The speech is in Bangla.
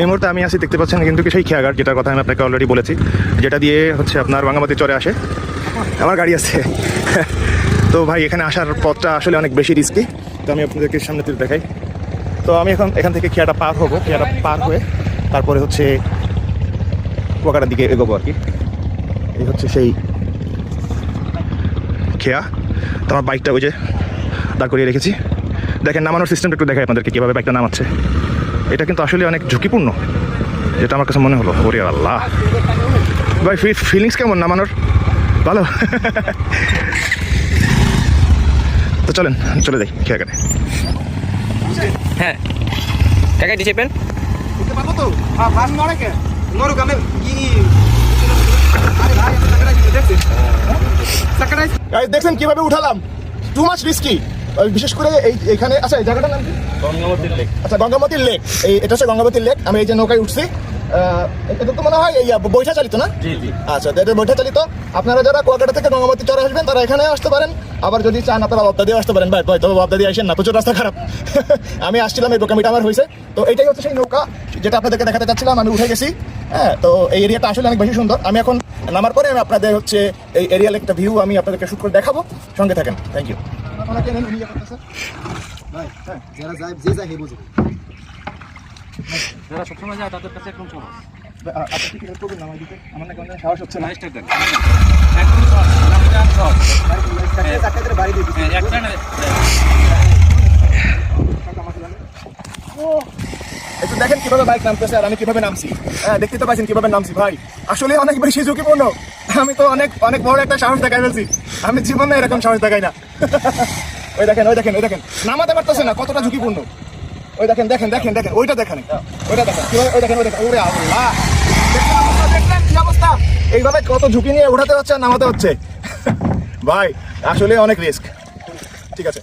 এই মুহূর্তে আমি আছি, দেখতে পাচ্ছেন কিন্তু সেই খেয়াঘাট, যেটার কথা আমি আপনাকে অলরেডি বলেছি, যেটা দিয়ে হচ্ছে আপনার গঙ্গাবতী চরে আসে। আমার গাড়ি আছে। তো ভাই এখানে আসার পথটা আসলে অনেক বেশি রিস্কি। তো আমি আপনাদেরকে সামনে তুলে দেখাই। তো আমি এখন এখান থেকে খেয়াটা পার হবো, খেয়াটা পার হয়ে তারপরে হচ্ছে কুয়াকাটার দিকে এগোবো আর কি। এই হচ্ছে সেই খেয়া। তো আমার বাইকটা ওই যে দাঁড় করিয়ে রেখেছি। দেখেন নামানোর সিস্টেমটা একটু দেখাই আপনাদেরকে, কীভাবে বাইকটা নামাচ্ছে। এটা কিন্তু আসলে অনেক ঝুঁকিপূর্ণ, যেটা আমার কাছে মনে হলো। ওরে আল্লাহ ভাই, ফিলিংস কেমন নামানোর? ভালো। তো চলেন চলে যাই খেয়াঘাটে। হ্যাঁ কাকা ডিসে পেন পারবো তো? ফার্স্ট নড়ে কে নড়ুক আমি দেখছেন কিভাবে উঠালাম, টু মাচ রিস্কি। বিশেষ করে এইখানে আচ্ছা এই জায়গাটার নাম কি? গঙ্গাবতীর লেক। আচ্ছা গঙ্গাবতীর লেক, এটা হচ্ছে গঙ্গাবতীর লেক। আমি এই যে নৌকায় উঠছি, এটা তো মনে হয় এই বৈঠা চালিত না? আচ্ছা, এটা বৈঠা চালিত। আপনারা যারা কুয়াকাটা থেকে গঙ্গাবতী চরে আসবেন তারা এখানে আসতে পারেন। আবার যদি চান আপনারা বাবদা দিয়ে আসতে পারেন। ভাই তবে বাবদা দিয়ে আসেন না, প্রচুর রাস্তা খারাপ। আমি আসছিলাম, এই বোকামিটা আমার হয়েছে। তো এইটাই হচ্ছে সেই নৌকা যেটা আপনাদেরকে দেখাতে চাচ্ছিলাম। আমি উঠে গেছি। হ্যাঁ, তো এই এরিয়াটা আসলে অনেক বেশি সুন্দর। আমি এখন নামার পরে আমি আপনাদের হচ্ছে এই এরিয়ার একটা ভিউ আমি আপনাদেরকে শুট করে দেখাবো। সঙ্গে থাকেন। Thank you. যারা যায় যে যায় হে বুঝে, যারা সবসময় যায় তাদের কাছে একদম সহজ। আপনি কি হেল্প করবেন আমার দিকে? আমার না কেমন সাহস হচ্ছে না। একদম সহজ। বাড়ি দিয়ে একটু দেখেন কিভাবে বাইক নামতেছে আর আমি কিভাবে নামছি। হ্যাঁ, দেখতে তো পাচ্ছেন কিভাবে নামছি। ভাই আসলে অনেক বেশি ঝুঁকিপূর্ণ। আমি তো অনেক অনেক বড় একটা সাহস দেখাই ফেলছি। আমি জীবনে এরকম সাহস দেখাই না। ওই দেখেন ওই দেখেন ওই দেখেন, নামাতে পারতেছে না, কতটা ঝুঁকিপূর্ণ। ওই দেখেন দেখেন দেখেন দেখেন, ওইটা দেখেন, ওইটা দেখেন কিভাবে, ওই দেখেন ওই দেখেন। ওরে আল্লাহ, দেখলেন কি অবস্থা? এইভাবে কত ঝুঁকি নিয়ে উঠাতে হচ্ছে আর নামাতে হচ্ছে। ভাই আসলে অনেক রিস্ক। ঠিক আছে।